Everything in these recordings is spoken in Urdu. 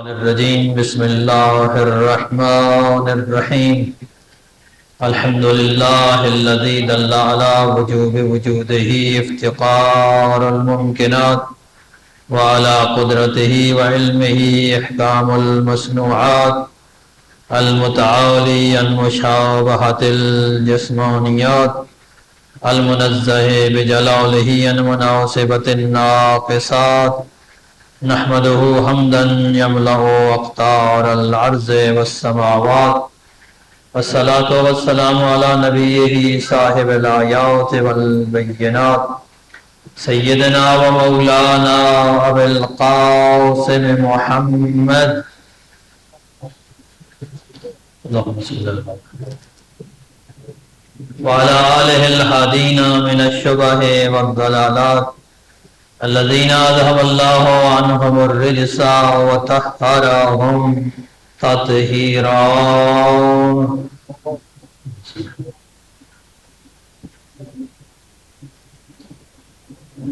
الرجيم بسم الله الرحمن الرحيم الحمد لله الذي دل على وجوب وجوده افتقار الممكنات وعلى قدرته وعلمه إحكام المصنوعات المتعالي عن مشابهة الجسمانيات المنزه بجلاله عن مناسبة الناقصات نحمده حمدا يملأ أقطار الأرض والسماوات والصلاة والسلام على نبيه صاحب الآيات والبينات سيدنا ومولانا أبي القاسم محمد اللهم صل على محمد وعلى آله الهادين من الشبه والضلالات الذين أذهب الله عنهم الرجس وطهرهم تطهيرا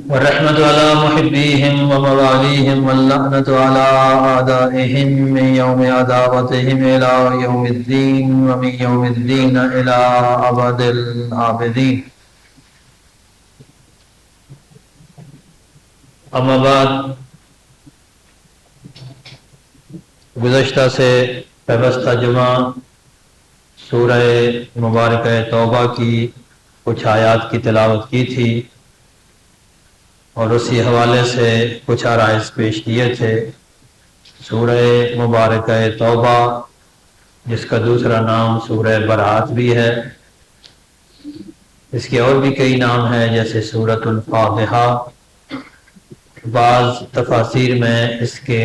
والرحمة على محبيهم ومواليهم واللعنة على أعدائهم من يوم عداوتهم إلى يوم الدين ومن يوم الدين إلى أبد الآبدين اما بعد گزشتہ سے پیوستہ جمعہ سورہ مبارکہ توبہ کی کچھ آیات کی تلاوت کی تھی اور اسی حوالے سے کچھ عرائض پیش کیے تھے۔ سورہ مبارکہ توبہ جس کا دوسرا نام سورہ برات بھی ہے، اس کے اور بھی کئی نام ہیں جیسے سورۃ الفاتحہ۔ بعض تفاسیر میں اس کے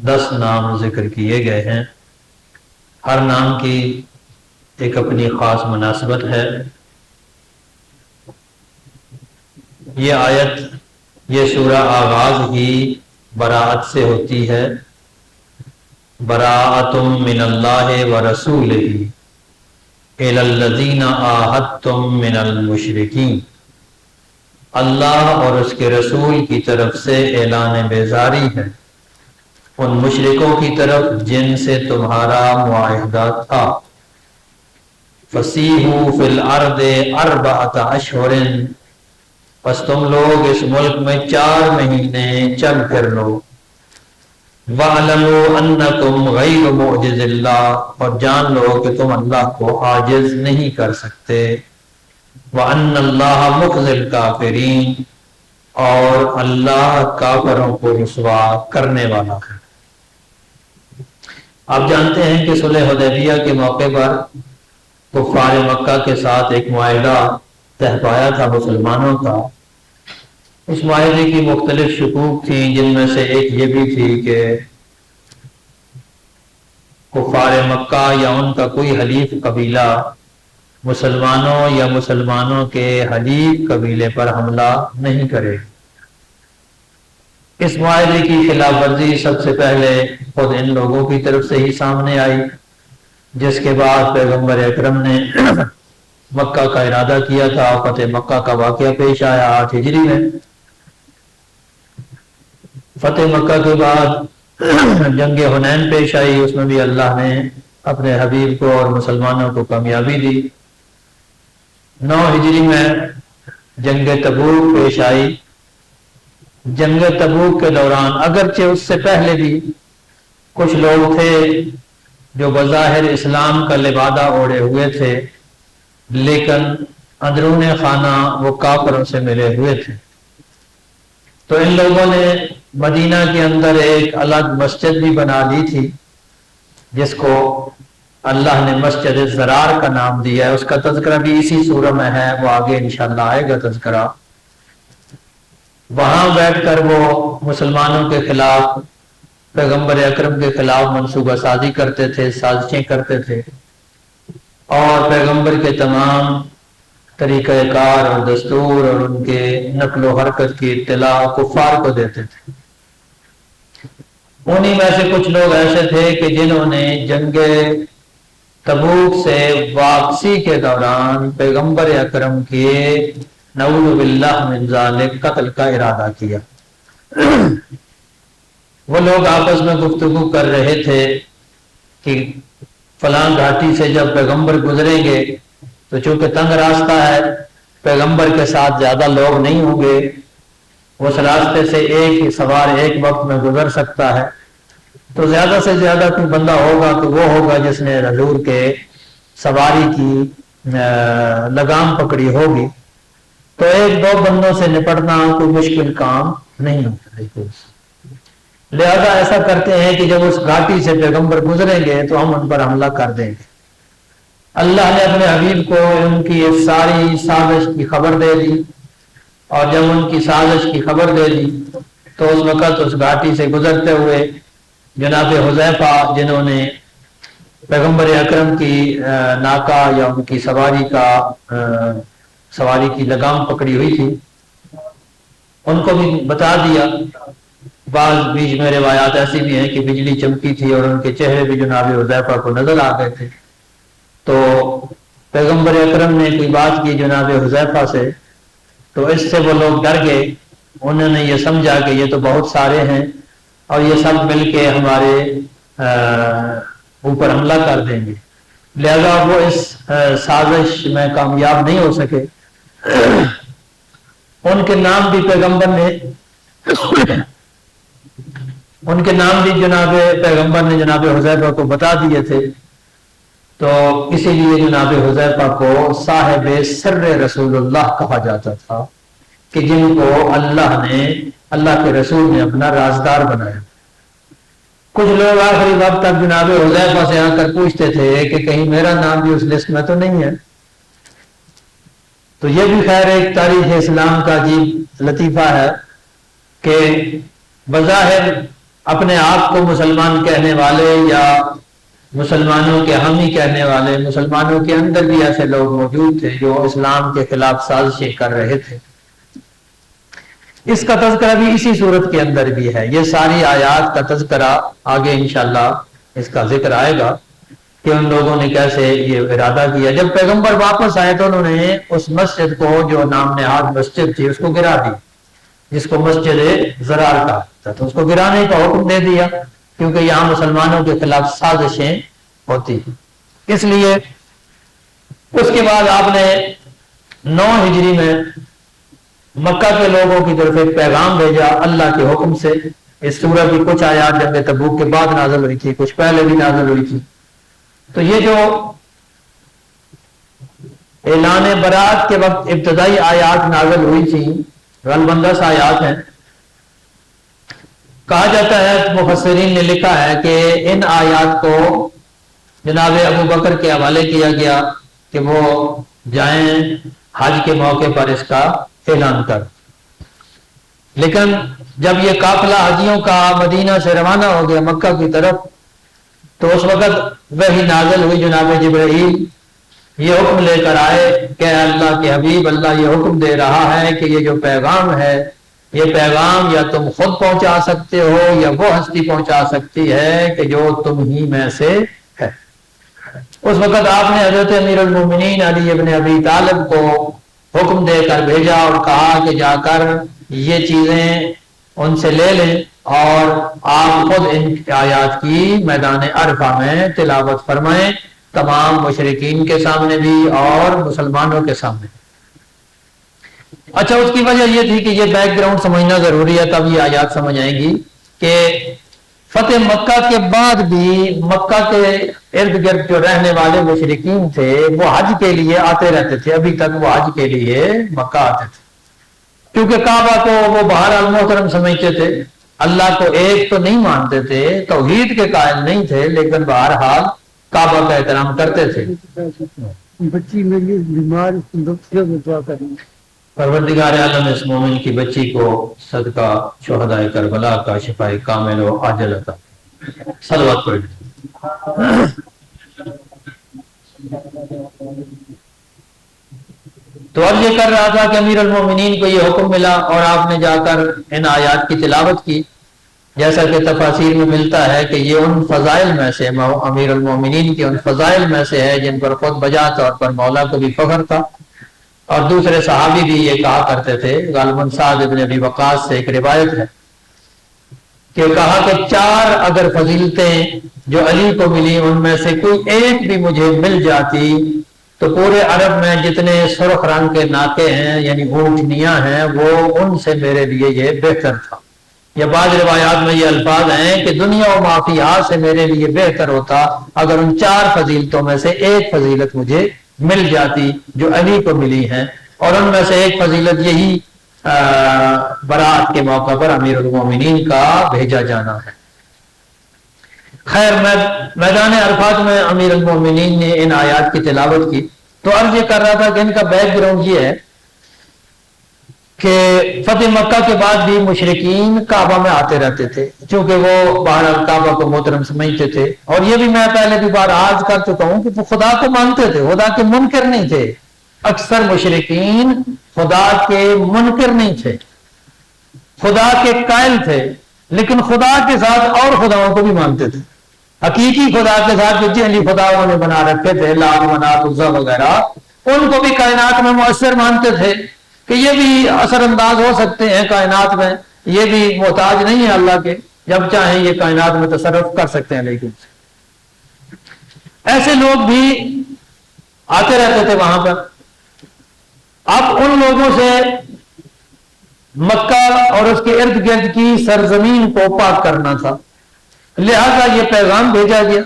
10 نام ذکر کیے گئے ہیں، ہر نام کی ایک اپنی خاص مناسبت ہے۔ یہ آیت، یہ سورہ آغاز ہی براءت سے ہوتی ہے، براءۃ من اللہ ورسولہ الی الذین عاہدتم من المشرکین، اللہ اور اس کے رسول کی طرف سے اعلان بیزاری ہے ان مشرکوں کی طرف جن سے تمہارا معاہدہ تھا۔ فسیحوا فی الارض 4 اشہر، پس تم لوگ اس ملک میں 4 مہینے چل پھر لو۔ وَاعْلَمُوا أَنَّكُمْ غَيْرُ مُعْجِزِ اللَّهِ، اور جان لو کہ تم اللہ کو عاجز نہیں کر سکتے۔ وَأَنَّ اللَّهَ مُخْزِي الْكَافِرِينَ، اور اللہ کافروں کو رسوا کرنے والا ہے۔ آپ جانتے ہیں کہ صلح حدیبیہ کے موقع پر کفار مکہ کے ساتھ ایک معاہدہ طے پایا تھا مسلمانوں کا۔ اس معاہدے کی مختلف شکوک تھیں، جن میں سے ایک یہ بھی تھی کہ کفار مکہ یا ان کا کوئی حلیف قبیلہ مسلمانوں یا مسلمانوں کے حلیف قبیلے پر حملہ نہیں کرے۔ اس معاہدے کی خلاف ورزی سب سے پہلے خود ان لوگوں کی طرف سے ہی سامنے آئی، جس کے بعد پیغمبر اکرم نے مکہ کا ارادہ کیا تھا۔ فتح مکہ کا واقعہ پیش آیا 8 ہجری میں۔ فتح مکہ کے بعد جنگ حنین پیش آئی، اس میں بھی اللہ نے اپنے حبیب کو اور مسلمانوں کو کامیابی دی۔ 9 ہجری میں جنگ تبوک پیش آئی۔ جنگ تبوک کے دوران اگرچہ اس سے پہلے بھی کچھ لوگ تھے جو بظاہر اسلام کا لبادہ اوڑھے ہوئے تھے، لیکن اندرون خانہ وہ کافروں سے ملے ہوئے تھے۔ تو ان لوگوں نے مدینہ کے اندر ایک الگ مسجد بھی بنا لی تھی، جس کو اللہ نے مسجد زرار کا نام دیا ہے۔ اس کا تذکرہ بھی اسی سورہ میں ہے، وہ آگے انشاءاللہ آئے گا تذکرہ۔ وہاں بیٹھ کر وہ مسلمانوں کے خلاف، پیغمبر اکرم کے خلاف منصوبہ سازی کرتے تھے، سازشیں کرتے تھے، اور پیغمبر کے تمام طریقہ کار اور دستور اور ان کے نقل و حرکت کی اطلاع کفار کو دیتے تھے۔ انہی میں سے کچھ لوگ ایسے تھے کہ جنہوں نے جنگ تبوک سے واپسی کے دوران پیغمبر اکرم کے نعوذ باللہ من ذالک قتل کا ارادہ کیا۔ وہ لوگ آپس میں گفتگو کر رہے تھے کہ فلاں گھاٹی سے جب پیغمبر گزریں گے تو چونکہ تنگ راستہ ہے، پیغمبر کے ساتھ زیادہ لوگ نہیں ہوں گے، اس راستے سے ایک ہی سوار ایک وقت میں گزر سکتا ہے، تو زیادہ سے زیادہ کوئی بندہ ہوگا تو وہ ہوگا جس نے حضور کے سواری کی لگام پکڑی ہوگی، تو ایک دو بندوں سے نپٹنا کوئی مشکل کام نہیں ہوتا۔ لہذا ایسا کرتے ہیں کہ جب اس گھاٹی سے پیغمبر گزریں گے تو ہم ان پر حملہ کر دیں گے۔ اللہ نے اپنے حبیب کو ان کی اس ساری سازش کی خبر دے دی، اور جب ان کی سازش کی خبر دے دی تو اس وقت اس گھاٹی سے گزرتے ہوئے جناب حذیفہ، جنہوں نے پیغمبر اکرم کی ناکہ یا ان کی سواری کی لگام پکڑی ہوئی تھی، ان کو بھی بتا دیا۔ بعض بیچ میں روایات ایسی بھی ہیں کہ بجلی چمکی تھی اور ان کے چہرے بھی جناب حذیفہ کو نظر آ گئے تھے، تو پیغمبر اکرم نے کوئی بات کی جناب حذیفہ سے، تو اس سے وہ لوگ ڈر گئے، انہوں نے یہ سمجھا کہ یہ تو بہت سارے ہیں اور یہ سب مل کے ہمارے اوپر حملہ کر دیں گے، لہذا وہ اس سازش میں کامیاب نہیں ہو سکے۔ ان کے نام بھی پیغمبر نے جناب پیغمبر نے جناب حذیفہ کو بتا دیے تھے، تو اسی لیے جناب حذیفہ کو صاحب سر رسول اللہ کہا جاتا تھا، کہ جن کو اللہ کے رسول نے اپنا رازدار بنایا۔ کچھ لوگ آخری وقت تک جناب حذیفہ سے آ کر پوچھتے تھے کہ کہیں میرا نام بھی اس لسٹ میں تو نہیں ہے۔ تو یہ بھی خیر ایک تاریخ اسلام کا عجیب لطیفہ ہے کہ بظاہر اپنے آپ کو مسلمان کہنے والے یا مسلمانوں کے حامی کہنے والے، مسلمانوں کے اندر بھی ایسے لوگ موجود تھے جو اسلام کے خلاف سازشیں کر رہے تھے۔ اس کا تذکرہ بھی اسی صورت کے اندر بھی ہے، یہ ساری آیات کا تذکرہ آگے انشاءاللہ اس کا ذکر آئے گا کہ ان لوگوں نے کیسے یہ ارادہ کیا۔ جب پیغمبر واپس آئے تو انہوں نے اس مسجد کو جو نام نہاد مسجد تھی اس کو گرا دی، جس کو مسجد ضرار کہا تھا، تو اس کو گرانے کا حکم دے دیا، کیونکہ یہاں مسلمانوں کے خلاف سازشیں ہوتی ہیں۔ اس لیے اس کے بعد آپ نے 9 ہجری میں مکہ کے لوگوں کی طرف ایک پیغام بھیجا اللہ کے حکم سے۔ اس سورہ کی کچھ آیات جنگ تبوک کے بعد نازل ہوئی تھی، کچھ پہلے بھی نازل ہوئی تھی۔ تو یہ جو اعلان برات کے وقت ابتدائی آیات نازل ہوئی تھی، غلبندس آیات ہیں۔ کہا جاتا ہے، مفسرین نے لکھا ہے کہ ان آیات کو جناب ابو بکر کے حوالے کیا گیا کہ وہ جائیں حج کے موقع پر اس کا اعلان کر۔ لیکن جب یہ قافلہ حجیوں کا مدینہ سے روانہ ہو گیا مکہ کی طرف، تو اس وقت وحی نازل ہوئی، جناب جبرائیل یہ حکم لے کر آئے کہ اللہ کے حبیب، اللہ یہ حکم دے رہا ہے کہ یہ جو پیغام ہے، یہ پیغام یا تم خود پہنچا سکتے ہو یا وہ ہستی پہنچا سکتی ہے کہ جو تم ہی میں سے ہے۔ اس وقت آپ نے حضرت امیر المومنین علی ابن ابی طالب کو حکم دے کر بھیجا اور کہا کہ جا کر یہ چیزیں ان سے لے لیں اور آپ خود ان آیات کی میدان عرفہ میں تلاوت فرمائیں، تمام مشرکین کے سامنے بھی اور مسلمانوں کے سامنے۔ اچھا، اس کی وجہ یہ تھی کہ یہ بیک گراؤنڈ سمجھنا ضروری ہے، تب یہ آیات سمجھ آئیں گی کہ فتح مکہ کے بعد بھی مکہ کے ارد گرد جو رہنے والے مشرکین تھے وہ حج کے لیے آتے رہتے تھے، ابھی تک وہ حج کے لیے مکہ آتے تھے، کیونکہ کعبہ کو وہ بہرحال محترم سمجھتے تھے، اللہ کو ایک تو نہیں مانتے تھے، توحید کے قائل نہیں تھے، لیکن بہرحال کعبہ کا احترام کرتے تھے۔ بچی میری بیمار، دعا کریں۔ پروردگار عالم اس مومن کی بچی کو صدقہ شہداء کربلا کا شفاء کامل و عاجل عطا۔ صلوات پڑھیں۔ تو اب یہ کر رہا تھا کہ امیر المومنین کو یہ حکم ملا اور آپ نے جا کر ان آیات کی تلاوت کی، جیسا کہ تفاسیر میں ملتا ہے کہ یہ ان فضائل میں سے، امیر المومنین کے ان فضائل میں سے ہے جن پر خود بجا طور پر مولا کو بھی فخر تھا، اور دوسرے صحابی بھی یہ کہا کرتے تھے۔ غالباً سعد ابن ابی وقاص سے ایک روایت ہے کہ کہا کہ 4 اگر فضیلتیں جو علی کو ملی ان میں سے کوئی ایک بھی مجھے مل جاتی تو پورے عرب میں جتنے سرخ رنگ کے ناکے ہیں یعنی اونٹنیاں ہیں وہ ان سے میرے لیے یہ بہتر تھا. یا بعض روایات میں یہ الفاظ ہیں کہ دنیا و مافیہ سے میرے لیے بہتر ہوتا اگر ان 4 فضیلتوں میں سے ایک فضیلت مجھے مل جاتی جو علی کو ملی ہیں, اور ان میں سے ایک فضیلت یہی برات کے موقع پر امیر المومنین کا بھیجا جانا ہے. خیر, میں میدان عرفات میں امیر المومنین نے ان آیات کی تلاوت کی تو عرض یہ کر رہا تھا کہ ان کا بیک گراؤنڈ یہ ہے کہ فتح مکہ کے بعد بھی مشرکین کعبہ میں آتے رہتے تھے, چونکہ وہ بہرحال کعبہ کو محترم سمجھتے تھے. اور یہ بھی میں پہلے بھی بار عرض کر چکا ہوں کہ وہ خدا کو مانتے تھے, خدا کے منکر نہیں تھے. اکثر مشرکین خدا کے منکر نہیں تھے, خدا کے قائل تھے, لیکن خدا کے ساتھ اور خداؤں کو بھی مانتے تھے. حقیقی خدا کے ساتھ جو جعلی خداؤں نے بنا رکھے تھے, لات منات عزا وغیرہ, ان کو بھی کائنات میں مؤثر مانتے تھے کہ یہ بھی اثر انداز ہو سکتے ہیں کائنات میں, یہ بھی محتاج نہیں ہے اللہ کے, جب چاہیں یہ کائنات میں تصرف کر سکتے ہیں. لیکن ایسے لوگ بھی آتے رہتے تھے وہاں پر. اب ان لوگوں سے مکہ اور اس کے ارد گرد کی سرزمین کو پاک کرنا تھا, لہذا یہ پیغام بھیجا گیا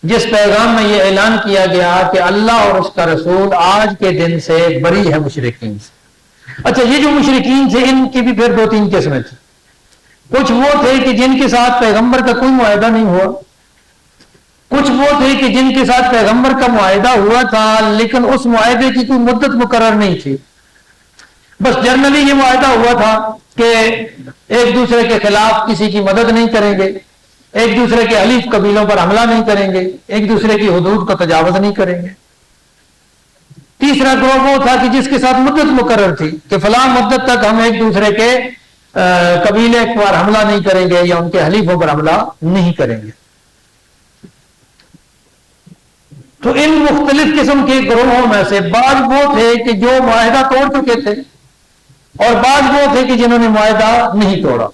جس پیغام میں یہ اعلان کیا گیا کہ اللہ اور اس کا رسول آج کے دن سے بری ہے مشرکین سے. اچھا, یہ جو مشرکین تھے ان کی بھی پھر 2-3 قسمیں تھیں. کچھ وہ تھے کہ جن کے ساتھ پیغمبر کا کوئی معاہدہ نہیں ہوا, کچھ وہ تھے کہ جن کے ساتھ پیغمبر کا معاہدہ ہوا تھا لیکن اس معاہدے کی کوئی مدت مقرر نہیں تھی, بس جنرلی یہ معاہدہ ہوا تھا کہ ایک دوسرے کے خلاف کسی کی مدد نہیں کریں گے, ایک دوسرے کے حلیف قبیلوں پر حملہ نہیں کریں گے, ایک دوسرے کی حدود کو تجاوز نہیں کریں گے. تیسرا گروہ وہ تھا کہ جس کے ساتھ مدت مقرر تھی کہ فلاں مدت تک ہم ایک دوسرے کے قبیلے پر حملہ نہیں کریں گے یا ان کے حلیفوں پر حملہ نہیں کریں گے. تو ان مختلف قسم کے گروہوں میں سے بعض وہ تھے کہ جو معاہدہ توڑ چکے تھے اور بعض وہ تھے کہ جنہوں نے معاہدہ نہیں توڑا.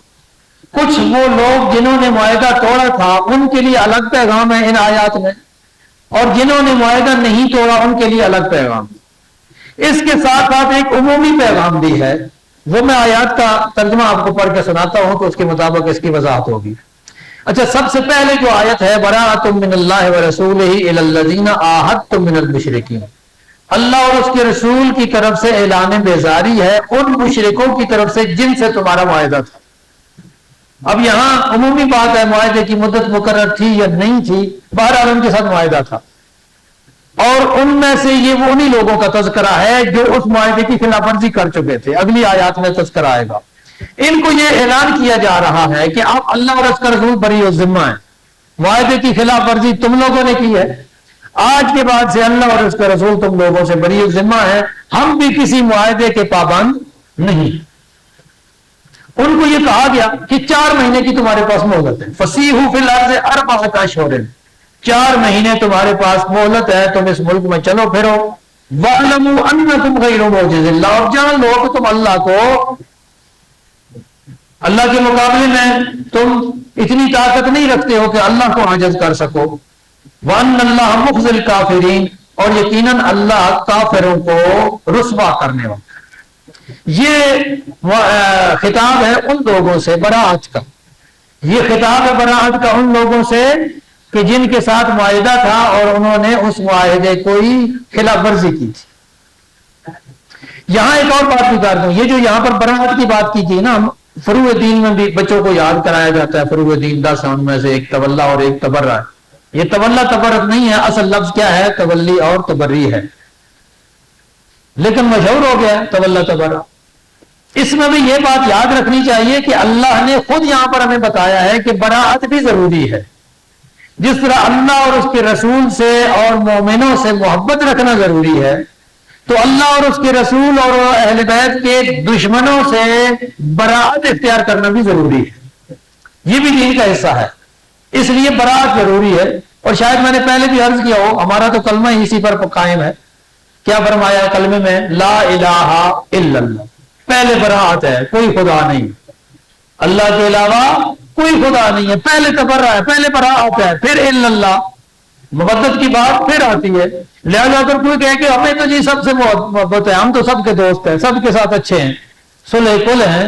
کچھ وہ لوگ جنہوں نے معاہدہ توڑا تھا ان کے لیے الگ پیغام ہے ان آیات میں, اور جنہوں نے معاہدہ نہیں توڑا ان کے لیے الگ پیغام. اس کے ساتھ ساتھ ایک عمومی پیغام بھی ہے, وہ میں آیات کا ترجمہ آپ کو پڑھ کے سناتا ہوں تو اس کے مطابق اس کی وضاحت ہوگی. اچھا, سب سے پہلے جو آیت ہے براءۃ من اللہ ورسولہ الی الذین عاہدتم من المشرکین, اللہ اور اس کے رسول کی طرف سے اعلان بیزاری ہے ان مشرکوں کی طرف سے جن سے تمہارا معاہدہ تھا. اب یہاں عمومی بات ہے, معاہدے کی مدت مقرر تھی یا نہیں تھی, بہرحال ان کے ساتھ معاہدہ تھا, اور ان میں سے یہ وہ انہی لوگوں کا تذکرہ ہے جو اس معاہدے کی خلاف ورزی کر چکے تھے. اگلی آیات میں تذکرہ آئے گا. ان کو یہ اعلان کیا جا رہا ہے کہ آپ اللہ اور اس کا رسول بری الذمہ ہیں, معاہدے کی خلاف ورزی تم لوگوں نے کی ہے, آج کے بعد سے اللہ اور اس کا رسول تم لوگوں سے بری الذمہ ہے, ہم بھی کسی معاہدے کے پابند نہیں. ان کو یہ کہا گیا کہ 4 مہینے کی تمہارے پاس مہلت ہے, فسیحوا فی الارض 4 اشہر, 4 مہینے تمہارے پاس مہلت ہے, تم اس ملک میں چلو پھرو. وَاعْلَمُوا أَنَّكُمْ غَيْرُ مُعْجِزِ اللَّهِ, اور جان لو کہ تم اللہ کو, اللہ کے مقابلے میں تم اتنی طاقت نہیں رکھتے ہو کہ اللہ کو عاجز کر سکو. وَأَنَّ اللَّهَ مُخْزِي الْكَافِرِينَ, اور یقیناً اللہ کافروں کو رسوا کرنے والا. یہ خطاب ہے ان لوگوں سے براءت کا, یہ خطاب ہے براءت کا ان لوگوں سے کہ جن کے ساتھ معاہدہ تھا اور انہوں نے اس معاہدے کوئی خلاف ورزی کی تھی. یہاں ایک اور بات بھی کر دوں, یہ جو یہاں پر براءت کی بات کی تھی نا, فروع دین میں بھی بچوں کو یاد کرایا جاتا ہے, فروع دین 10 ان میں سے ایک تولا اور ایک تبرہ ہے. یہ تولا تبرت نہیں ہے, اصل لفظ کیا ہے, تولی اور تبری ہے, لیکن مشہور ہو گیا تولا تبرہ. اس میں بھی یہ بات یاد رکھنی چاہیے کہ اللہ نے خود یہاں پر ہمیں بتایا ہے کہ براءت بھی ضروری ہے. جس طرح اللہ اور اس کے رسول سے اور مومنوں سے محبت رکھنا ضروری ہے, تو اللہ اور اس کے رسول اور اہل بیت کے دشمنوں سے براءت اختیار کرنا بھی ضروری ہے. یہ بھی دین کا حصہ ہے, اس لیے براءت ضروری ہے. اور شاید میں نے پہلے بھی عرض کیا ہو, ہمارا تو کلمہ ہی اسی پر قائم ہے. کیا فرمایا کلمے میں, لا الہ الا اللہ, پہلے براءت ہے, کوئی خدا نہیں, اللہ کے علاوہ کوئی خدا نہیں ہے، پہلے تبرہ ہے، پہلے برا آتا ہے، پھر الا اللہ، مودت کی بات پھر آتی ہے۔ لہذا اگر کوئی کہے کہ ہمیں تو جی سب سے محبت ہے، ہم تو سب کے دوست ہیں، سب کے ساتھ اچھے ہیں، صلح کل ہیں،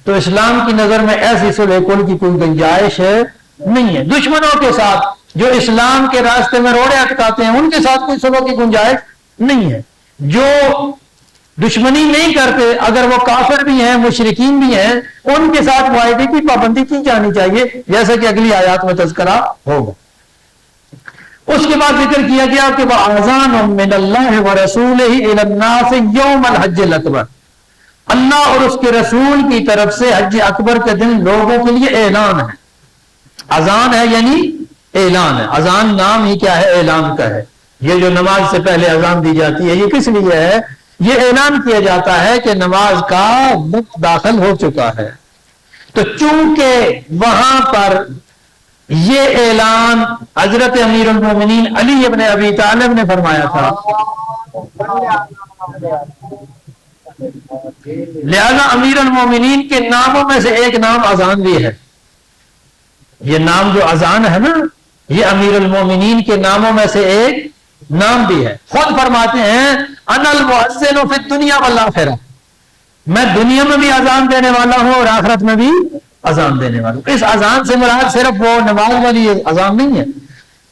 تو اسلام کی نظر میں ایسی صلح کل کی کوئی گنجائش نہیں ہے۔ دشمنوں کے ساتھ جو اسلام کے راستے میں روڑے اٹکاتے ہیں ان کے ساتھ کوئی صلح کی گنجائش نہیں ہے۔ جو دشمنی نہیں کرتے، اگر وہ کافر بھی ہیں، مشرکین بھی ہیں، ان کے ساتھ معاہدے کی پابندی کی جانی چاہیے، جیسا کہ اگلی آیات میں تذکرہ ہوگا۔ اس کے بعد ذکر کیا گیا کہ وَأَذَانٌ مِّنَ اللَّهِ وَرَسُولِهِ إِلَى النَّاسِ يَوْمَ الْحَجِّ الْأَكْبَرِ، اللہ اور اس کے رسول کی طرف سے حج اکبر کے دن لوگوں کے لیے اعلان ہے۔ اذان ہے یعنی اعلان ہے، اذان نام ہی کیا ہے؟ اعلان کا ہے۔ یہ جو نماز سے پہلے اذان دی جاتی ہے یہ کس لیے ہے؟ یہ اعلان کیا جاتا ہے کہ نماز کا وقت داخل ہو چکا ہے۔ تو چونکہ وہاں پر یہ اعلان حضرت امیر المومنین علی ابن ابی طالب نے فرمایا تھا، لہذا امیر المومنین کے ناموں میں سے ایک نام اذان بھی ہے۔ یہ نام جو اذان ہے نا، یہ امیر المومنین کے ناموں میں سے ایک نام بھی ہے۔ خود فرماتے ہیں انا المؤذن فی الدنیا والآخرہ، میں دنیا میں بھی اذان دینے والا ہوں اور آخرت میں بھی اذان دینے والا ہوں۔ اس اذان سے مراد صرف وہ نماز والی اذان نہیں ہے،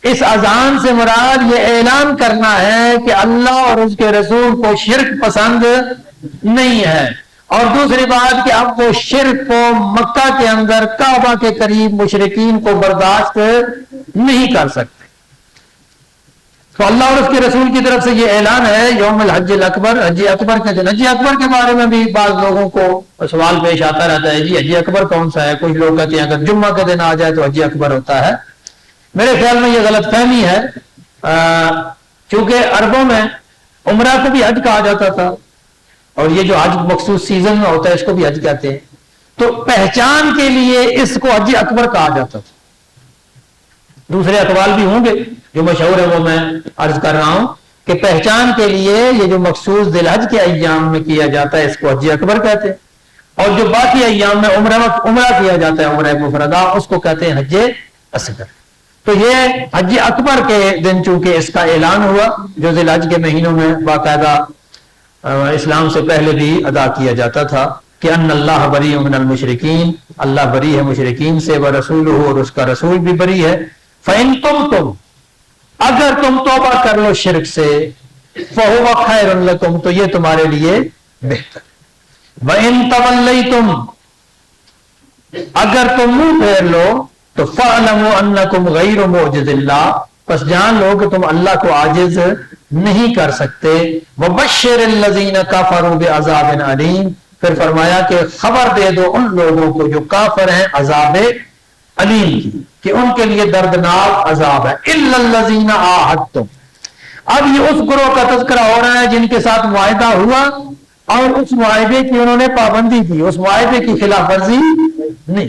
اس اذان سے مراد یہ اعلان کرنا ہے کہ اللہ اور اس کے رسول کو شرک پسند نہیں ہے، اور دوسری بات کہ اب وہ شرک کو مکہ کے اندر کعبہ کے قریب مشرکین کو برداشت نہیں کر سکتے۔ تو اللہ اور اس کے رسول کی طرف سے یہ اعلان ہے یوم الحج الاکبر، حج اکبر کے دن۔ حج اکبر کے بارے میں بھی بعض لوگوں کو سوال پیش آتا رہتا ہے، جی حج اکبر کون سا ہے؟ کچھ لوگ کہتے ہیں اگر جمعہ کا دن آ جائے تو حج اکبر ہوتا ہے۔ میرے خیال میں یہ غلط فہمی ہے، چونکہ عربوں میں عمرہ کو بھی حج کہا جاتا تھا، اور یہ جو حج مخصوص سیزن میں ہوتا ہے اس کو بھی حج کہتے ہیں، تو پہچان کے لیے اس کو حج اکبر کہا جاتا تھا۔ دوسرے اقوال بھی ہوں گے، جو مشہور ہے وہ میں عرض کر رہا ہوں کہ پہچان کے لیے یہ جو مخصوص ذی الحج کے ایام میں کیا جاتا ہے اس کو حج اکبر کہتے ہیں، اور جو باقی ایام میں عمرہ کیا جاتا ہے، عمرہ مفردہ، اس کو کہتے ہیں حج اصغر۔ تو یہ حج اکبر کے دن چونکہ اس کا اعلان ہوا، جو ذی الحج کے مہینوں میں باقاعدہ اسلام سے پہلے بھی ادا کیا جاتا تھا کہ ان اللہ بری من المشرکین، اللہ بری ہے مشرکین سے، ورسولہ، اور اس کا رسول بھی بری ہے۔ فَإِن تُبْتُمْ، اگر تم توبہ کر لو شرک سے، فَهُوَ خَيْرٌ لَكُمْ، تو یہ تمہارے لیے بہتر۔ وَإِن تَوَلَّيْتُمْ، اگر تم منہ پھیر لو تو فَاعْلَمُوا أَنَّكُمْ غَيْرُ مُعْجِزِ اللَّهِ، پس جان لو کہ تم اللہ کو عاجز نہیں کر سکتے۔ وَبَشِّرِ الَّذِينَ كَفَرُوا بِعَذَابٍ عَلِيمٍ، پھر فرمایا کہ خبر دے دو ان لوگوں کو جو کافر ہیں عذاب علیم کی، کہ ان کے لیے دردناک عذاب ہے۔ إِلَّا الَّذِينَ عَاهَدتُّمْ، اب یہ اس گروہ کا تذکرہ ہو رہا ہے جن کے ساتھ معاہدہ ہوا اور اس معاہدے کی انہوں نے پابندی کی، اس معاہدے کی خلاف ورزی نہیں۔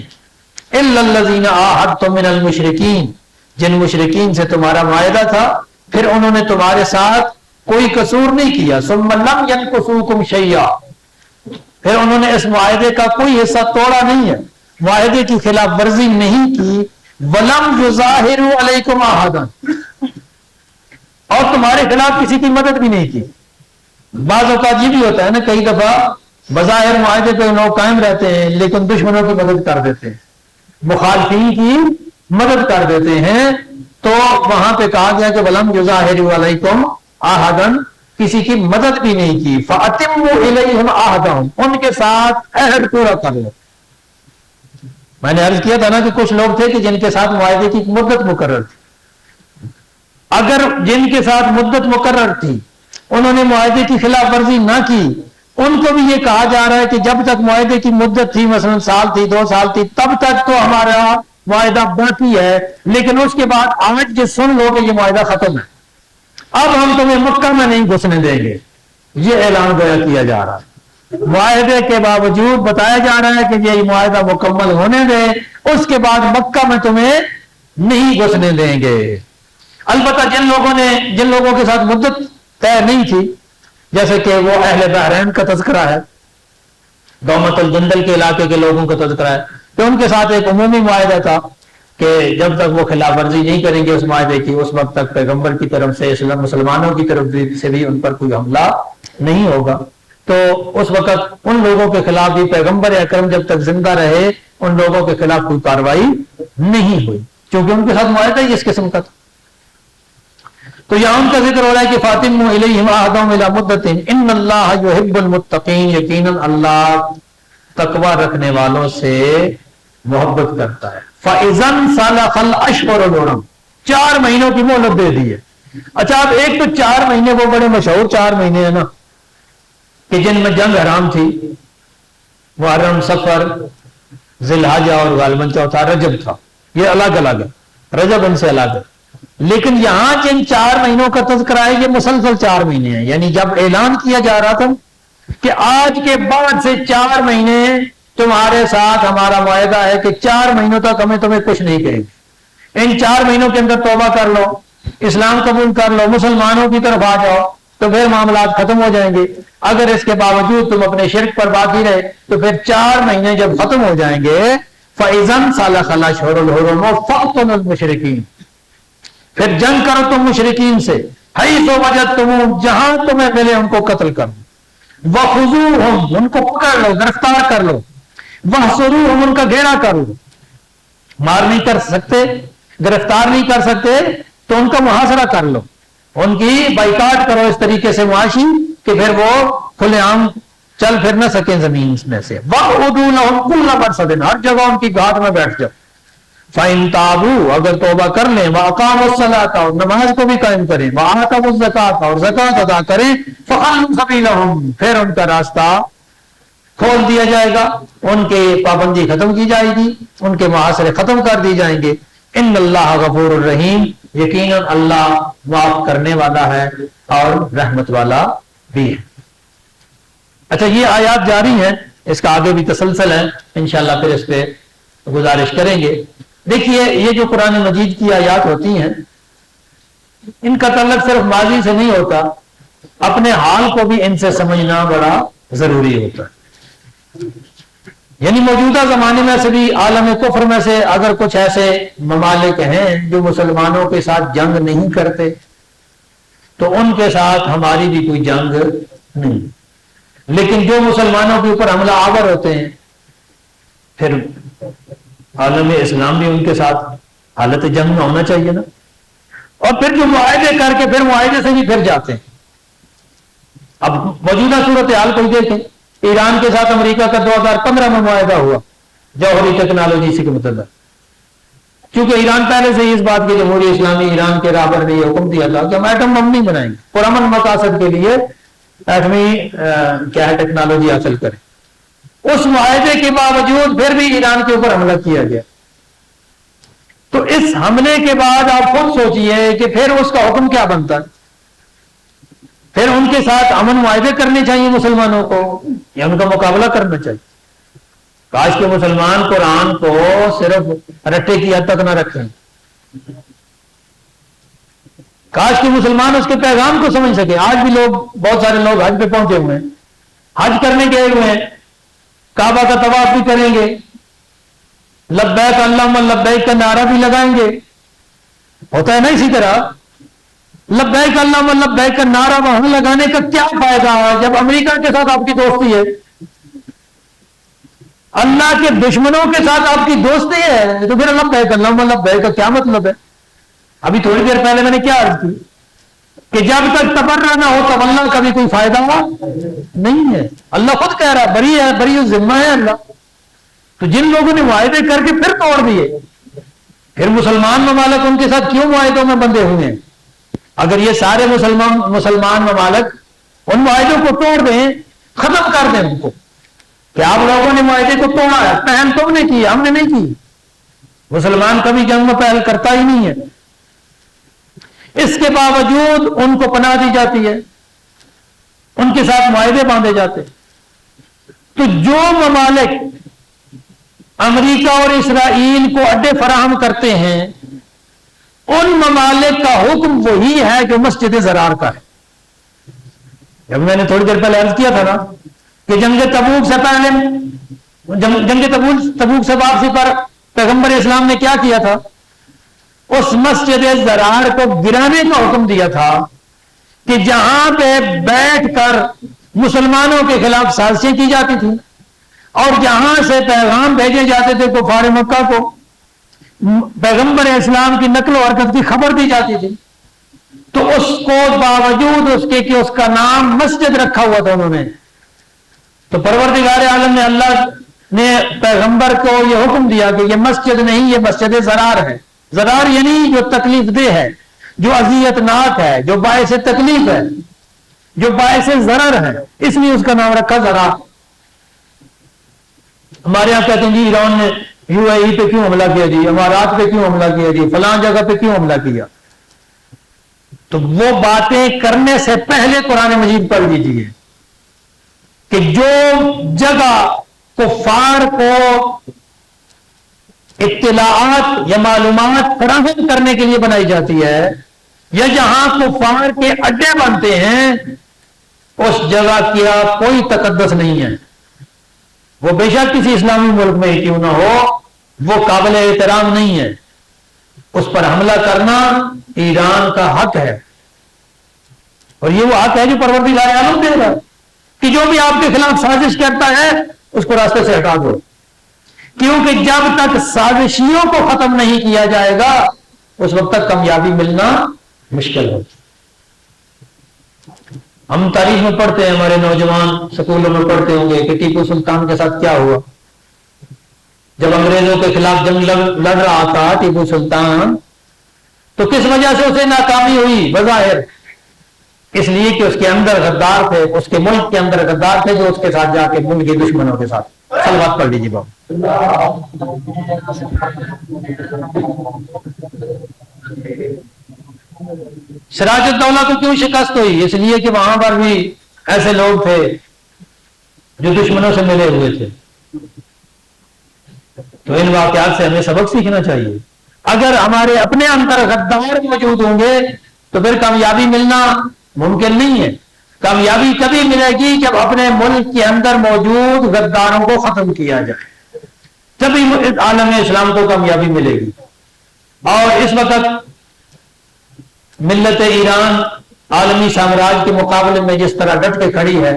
إِلَّا الَّذِينَ عَاهَدتُّم مِّنَ الْمُشْرِكِينَ، جن مشرکین سے تمہارا معاہدہ تھا پھر انہوں نے تمہارے ساتھ کوئی قصور نہیں کیا، ثُمَّ لَمْ يَنْقُصُوكُمْ شَيْئًا، پھر انہوں نے اس معاہدے کا کوئی حصہ توڑا نہیں ہے، معاہدے کی خلاف ورزی نہیں کی، وَلَمْ يُظَاهِرُوا عَلَيْكُمْ أَحَدًا، اور تمہارے خلاف کسی کی مدد بھی نہیں کی۔ بعض اوقات یہ بھی ہوتا ہے نا، کئی دفعہ بظاہر معاہدے پہ لوگ قائم رہتے ہیں لیکن دشمنوں کی مدد کر دیتے ہیں، مخالفین کی مدد کر دیتے ہیں، تو وہاں پہ کہا گیا کہ وَلَمْ يُظَاهِرُوا عَلَيْكُمْ أَحَدًا، کسی کی مدد بھی نہیں کی۔ فَأَتِمُّوا إِلَيْهِمْ عَهْدَهُمْ، ان کے ساتھ عہد پورا کر لو۔ میں نے عرض کیا تھا نا کہ کچھ لوگ تھے کہ جن کے ساتھ معاہدے کی مدت مقرر تھی، اگر جن کے ساتھ مدت مقرر تھی انہوں نے معاہدے کی خلاف ورزی نہ کی، ان کو بھی یہ کہا جا رہا ہے کہ جب تک معاہدے کی مدت تھی، مثلا سال تھی، 2 سال تھی، تب تک تو ہمارا معاہدہ باقی ہے، لیکن اس کے بعد آج جو سن لو کہ یہ معاہدہ ختم ہے، اب ہم تمہیں مکہ میں نہیں گھسنے دیں گے، یہ اعلان گویا کیا جا رہا ہے۔ معاہدے کے باوجود بتایا جا رہا ہے کہ یہ معاہدہ مکمل ہونے دے، اس کے بعد مکہ میں تمہیں نہیں گھسنے دیں گے۔ البتہ جن لوگوں کے ساتھ مدت طے نہیں تھی، جیسے کہ وہ اہل بحرین کا تذکرہ ہے، دومت الجندل کے علاقے کے لوگوں کا تذکرہ ہے، تو ان کے ساتھ ایک عمومی معاہدہ تھا کہ جب تک وہ خلاف ورزی نہیں کریں گے اس معاہدے کی، اس وقت تک پیغمبر کی طرف سے مسلمانوں کی طرف سے بھی ان پر کوئی حملہ نہیں ہوگا۔ تو اس وقت ان لوگوں کے خلاف بھی پیغمبر اکرم جب تک زندہ رہے ان لوگوں کے خلاف کوئی کاروائی نہیں ہوئی، کیونکہ ان کے ساتھ معاہدہ ہی اس قسم کا تھا۔ تو یہاں ان کا ذکر ہو رہا ہے کہ فاطموا الیہم عہدہم الی مدۃ ان اللہ یحب المتقین، یقیناً اللہ تقوی رکھنے والوں سے محبت کرتا ہے۔ فَإِذَا انْسَلَخَ الْأَشْهُرُ الْحُرُمُ، 4 مہینوں کی مہلت دے دی ہے۔ اچھا اب ایک تو 4 مہینے وہ بڑے مشہور 4 مہینے ہیں نا کہ جن میں جنگ حرام تھی، محرم، صفر، ذی الحجہ اور غالباً چوتھا رجب تھا، یہ الگ الگ ہے، رجب ان سے الگ ہے۔ لیکن یہاں جن 4 مہینوں کا تذکرہ ہے یہ مسلسل 4 مہینے ہیں، یعنی جب اعلان کیا جا رہا تھا کہ آج کے بعد سے 4 مہینے تمہارے ساتھ ہمارا معاہدہ ہے کہ 4 مہینوں تک ہمیں تمہیں کچھ نہیں کہیں گے، ان 4 مہینوں کے اندر توبہ کر لو، اسلام قبول کر لو، مسلمانوں کی طرف آ جاؤ تو پھر معاملات ختم ہو جائیں گے۔ اگر اس کے باوجود تم اپنے شرک پر باقی رہے تو پھر 4 مہینے جب ختم ہو جائیں گے فَإِذَا انْسَلَخَ الْأَشْهُرُ الْحُرُمُ فَاقْتُلُوا الْمُشْرِكِينَ، پھر جنگ کرو تم مشرکین سے، حیث وجدتموہم، جہاں تمہیں ملے ان کو قتل کرو، وَخُذُوهُمْ، ان کو پکڑ لو، گرفتار کر لو، وَاحْصُرُوهُمْ، ان کا گھیرا کرو، مار نہیں کر سکتے، گرفتار نہیں کر سکتے تو ان کا محاصرہ کر لو، ان کی بائیکاٹ کرو اس طریقے سے معاشی کہ پھر وہ کھلے عام چل پھر نہ سکیں زمین میں سے۔ وَقْعُدُوا لَهُمْ كُلَّ مَرْصَدٍ، ہر جگہ ان کی گھاٹ میں بیٹھ جاؤ۔ فَإِن تَابُوا، اگر توبہ کر لیں، وَأَقَامُوا الصَّلَاةَ، اور نماز کو بھی قائم کریں، وَآتَوُا الزَّكَاةَ، اور زکوٰۃ ادا کریں، فَخَلُّوا سَبِيلَهُمْ، پھر ان کا راستہ کھول دیا جائے گا، ان کے پابندی ختم کی جائے گی، ان کے محاصرے ختم کر دی جائیں گے۔ ان اللہ غفور الرحیم، یقیناً اللہ معاف کرنے والا ہے اور رحمت والا بھی ہے۔ اچھا یہ آیات جاری ہیں، اس کا آگے بھی تسلسل ہے، انشاءاللہ پھر اس پہ گزارش کریں گے۔ دیکھیے یہ جو قرآن مجید کی آیات ہوتی ہیں ان کا تعلق صرف ماضی سے نہیں ہوتا، اپنے حال کو بھی ان سے سمجھنا بڑا ضروری ہوتا ہے۔ یعنی موجودہ زمانے میں سے بھی عالم کفر میں سے اگر کچھ ایسے ممالک ہیں جو مسلمانوں کے ساتھ جنگ نہیں کرتے تو ان کے ساتھ ہماری بھی کوئی جنگ نہیں، لیکن جو مسلمانوں کے اوپر حملہ آور ہوتے ہیں پھر عالم اسلام بھی ان کے ساتھ حالت جنگ میں ہونا چاہیے نا، اور پھر جو معاہدے کر کے پھر معاہدے سے بھی پھر جاتے ہیں۔ اب موجودہ صورتحال کو دیکھیں، ایران کے ساتھ امریکہ کا 2015 میں معاہدہ ہوا جوہری ٹیکنالوجی سے متعلق، کیونکہ ایران پہلے سے ہی اس بات کے جمہوری اسلامی ایران کے رہبر نے یہ حکم دیا تھا کہ ہم ایٹم بم نہیں بنائیں گے، پرامن مقاصد کے لیے ایٹمی ٹیکنالوجی حاصل کریں۔ اس معاہدے کے باوجود پھر بھی ایران کے اوپر حملہ کیا گیا، تو اس حملے کے بعد آپ خود سوچئے کہ پھر اس کا حکم کیا بنتا ہے؟ پھر ان کے ساتھ امن معاہدے کرنے چاہیے مسلمانوں کو یا ان کا مقابلہ کرنا چاہیے؟ کاش کہ مسلمان قرآن کو صرف رٹے کی حد تک نہ رکھیں، کاش کہ مسلمان اس کے پیغام کو سمجھ سکے۔ آج بھی لوگ، بہت سارے لوگ حج پہ پہنچے ہوئے ہیں، حج کرنے گئے ہوئے ہیں، کعبہ کا طواف بھی کریں گے، لبیک اللہم لبیک کا نعرہ بھی لگائیں گے، ہوتا ہے نا اسی طرح؟ لبیک اللہم لبیک کا نعرہ وہاں لگانے کا کیا فائدہ ہے جب امریکہ کے ساتھ آپ کی دوستی ہے، اللہ کے دشمنوں کے ساتھ آپ کی دوستی ہے، تو پھر لبیک اللہم لبیک کا کیا مطلب ہے؟ ابھی تھوڑی دیر پہلے میں نے کیا عرض کی کہ جب تک تبرہ نہ ہو تو اللہ کا بھی کوئی فائدہ نہیں ہے۔ اللہ خود کہہ رہا ہے بری ہے، بری ذمہ ہے اللہ۔ تو جن لوگوں نے معاہدے کر کے پھر توڑ دیے، پھر مسلمان ممالک ان کے ساتھ کیوں معاہدوں میں بندھے ہوئے ہیں؟ اگر یہ سارے مسلمان ممالک ان معاہدوں کو توڑ دیں، ختم کر دیں ان کو کہ آپ لوگوں نے معاہدے کو توڑا ہے، پہل تم نے کی، ہم نے نہیں کی۔ مسلمان کبھی جنگ میں پہل کرتا ہی نہیں ہے، اس کے باوجود ان کو پناہ دی جاتی ہے، ان کے ساتھ معاہدے باندھے جاتے۔ تو جو ممالک امریکہ اور اسرائیل کو اڈے فراہم کرتے ہیں ان ممالک کا حکم وہی ہے جو مسجد زرار کا ہے۔ جب میں نے تھوڑی دیر پہلے عرض کیا تھا نا کہ جنگ تبوک سے پہلے جنگ تبوک سے واپسی پر پیغمبر اسلام نے کیا کیا تھا؟ اس مسجد زرار کو گرانے کا حکم دیا تھا کہ جہاں پہ بیٹھ کر مسلمانوں کے خلاف سازشیں کی جاتی تھی اور جہاں سے پیغام بھیجے جاتے تھے کفار مکہ کو پیغمبر اسلام کی نقل و حرکت کی خبر دی جاتی تھی، تو اس کو باوجود اس کے کہ اس کا نام مسجد رکھا ہوا تھا انہوں نے، تو پروردگار عالم نے اللہ نے پیغمبر کو یہ حکم دیا کہ یہ مسجد نہیں، یہ مسجد زرار ہے۔ زرار یعنی جو تکلیف دہ ہے، جو اذیت ناک ہے، جو باعث تکلیف ہے، جو باعث ضرر ہے، اس لیے اس کا نام رکھا زرار۔ ہمارے یہاں کہتے ہیں جی ایران نے UAE پہ کیوں حملہ کیا جی، امارات پہ کیوں حملہ کیا جی، فلاں جگہ پہ کیوں حملہ کیا، تو وہ باتیں کرنے سے پہلے قرآن مجید پڑھ لیجیے کہ جو جگہ کفار کو اطلاعات یا معلومات فراہم کرنے کے لیے بنائی جاتی ہے یا جہاں کفار کے اڈے بنتے ہیں، اس جگہ کیا کوئی تقدس نہیں ہے، وہ بے شک کسی اسلامی ملک میں ہی کیوں نہ ہو، وہ قابل احترام نہیں ہے، اس پر حملہ کرنا ایران کا حق ہے، اور یہ وہ حق ہے جو پروردگار عالم دے گا کہ جو بھی آپ کے خلاف سازش کرتا ہے اس کو راستے سے ہٹا دو، کیونکہ جب تک سازشیوں کو ختم نہیں کیا جائے گا اس وقت تک کامیابی ملنا مشکل ہے۔ ہم تاریخ میں پڑھتے ہیں، ہمارے نوجوان سکولوں میں پڑھتے ہوں گے کہ ٹیپو سلطان کے ساتھ کیا ہوا جب انگریزوں کے خلاف جنگ لڑ رہا تھا ٹیپو سلطان، تو کس وجہ سے اسے ناکامی ہوئی؟ بظاہر اس لیے کہ اس کے اندر غدار تھے، اس کے ملک کے اندر غدار تھے جو اس کے ساتھ جا کے ملک کے دشمنوں کے ساتھ۔ صلوات پڑھ لیجیے بابا۔ سراج الدولہ کو کیوں شکست ہوئی؟ اس لیے کہ وہاں پر بھی ایسے لوگ تھے جو دشمنوں سے ملے ہوئے تھے۔ تو ان واقعات سے ہمیں سبق سیکھنا چاہیے۔ اگر ہمارے اپنے اندر غدار موجود ہوں گے تو پھر کامیابی ملنا ممکن نہیں ہے۔ کامیابی کبھی ملے گی جب اپنے ملک کے اندر موجود غداروں کو ختم کیا جائے، تبھی عالم اسلام کو کامیابی ملے گی۔ اور اس وقت ملت ایران عالمی سامراج کے مقابلے میں جس طرح ڈٹ کے کھڑی ہے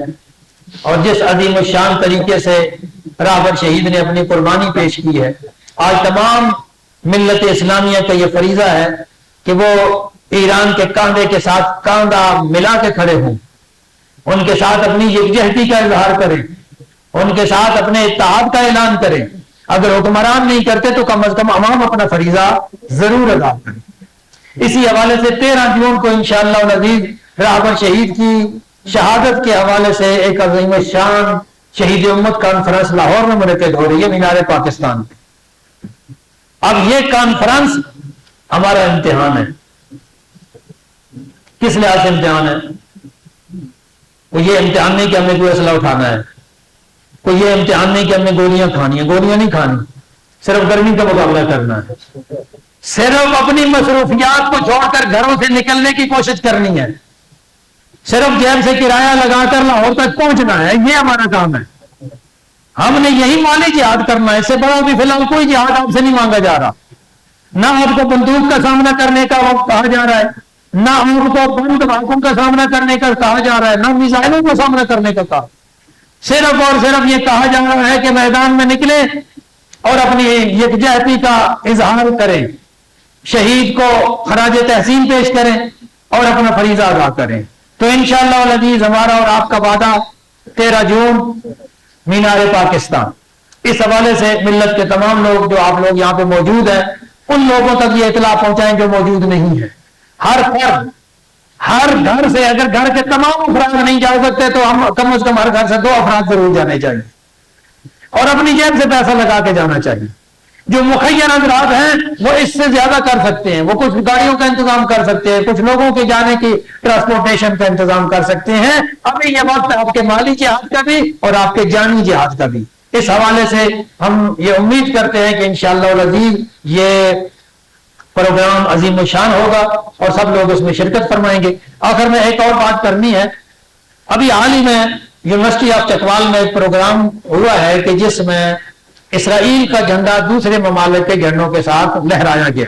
اور جس عظیم الشان طریقے سے راہبر شہید نے اپنی قربانی پیش کی ہے، آج تمام ملت اسلامیہ کا یہ فریضہ ہے کہ وہ ایران کے کاندھے کے ساتھ کاندھا ملا کے کھڑے ہوں، ان کے ساتھ اپنی یکجہتی کا اظہار کریں، ان کے ساتھ اپنے اتحاد کا اعلان کریں۔ اگر حکمران نہیں کرتے تو کم از کم عوام اپنا فریضہ ضرور ادا کریں۔ اسی حوالے سے 13 جون کو انشاءاللہ العزیز راہبر شہید کی شہادت کے حوالے سے ایک عظیم الشان شہید امت کانفرنس لاہور میں منعقد ہو رہی ہے، مینار پاکستان۔ اب یہ کانفرنس ہمارا امتحان ہے۔ کس لحاظ سے امتحان ہے؟ وہ یہ امتحان نہیں کہ ہمیں کوئی اسلحہ اٹھانا ہے، کوئی یہ امتحان نہیں کہ ہمیں گولیاں کھانی ہیں، گولیاں نہیں کھانی، صرف گرمی کا مقابلہ کرنا ہے، صرف اپنی مصروفیات کو چھوڑ کر گھروں سے نکلنے کی کوشش کرنی ہے، صرف جیب سے کرایہ لگا کر لاہور تک پہنچنا ہے، یہ ہمارا کام ہے۔ ہم نے یہی مالی جہاد کرنا ہے، اس سے بڑا بھی فی الحال کوئی جہاد آپ سے نہیں مانگا جا رہا۔ نہ آپ کو بندوق کا سامنا کرنے کا وقت کہا جا رہا ہے، نہ آپ کو بم دھماکوں کا سامنا کرنے کا کہا جا رہا ہے، نہ میزائلوں کا سامنا کرنے کا کہا، صرف اور صرف یہ کہا جا رہا ہے کہ میدان میں نکلیں اور اپنی یکجہتی کا اظہار کریں، شہید کو خراج تحسین پیش کریں اور اپنا فریضہ ادا کریں۔ تو انشاءاللہ العزیز ہمارا اور آپ کا وعدہ 13 جون مینار پاکستان، اس حوالے سے ملت کے تمام لوگ جو آپ لوگ یہاں پہ موجود ہیں ان لوگوں تک یہ اطلاع پہنچائیں جو موجود نہیں ہے۔ ہر فرد، ہر گھر سے، اگر گھر کے تمام افراد نہیں جا سکتے تو ہم کم از کم ہر گھر سے 2 افراد ضرور جانے چاہیے اور اپنی جیب سے پیسہ لگا کے جانا چاہیے۔ جو مخیر حضرات ہیں وہ اس سے زیادہ کر سکتے ہیں، وہ کچھ گاڑیوں کا انتظام کر سکتے ہیں، کچھ لوگوں کے جانے کی ٹرانسپورٹیشن کا انتظام کر سکتے ہیں۔ ابھی یہ وقت آپ کے مالی جہاد کا بھی اور آپ کے جانی جہاد کا بھی۔ اس حوالے سے ہم یہ امید کرتے ہیں کہ انشاءاللہ العزیز یہ پروگرام عظیم الشان ہوگا اور سب لوگ اس میں شرکت فرمائیں گے۔ آخر میں ایک اور بات کرنی ہے، ابھی حال ہی میں یونیورسٹی آف چکوال میں ایک پروگرام ہوا ہے کہ جس میں اسرائیل کا جھنڈا دوسرے ممالک کے جھنڈوں کے ساتھ لہرایا گیا.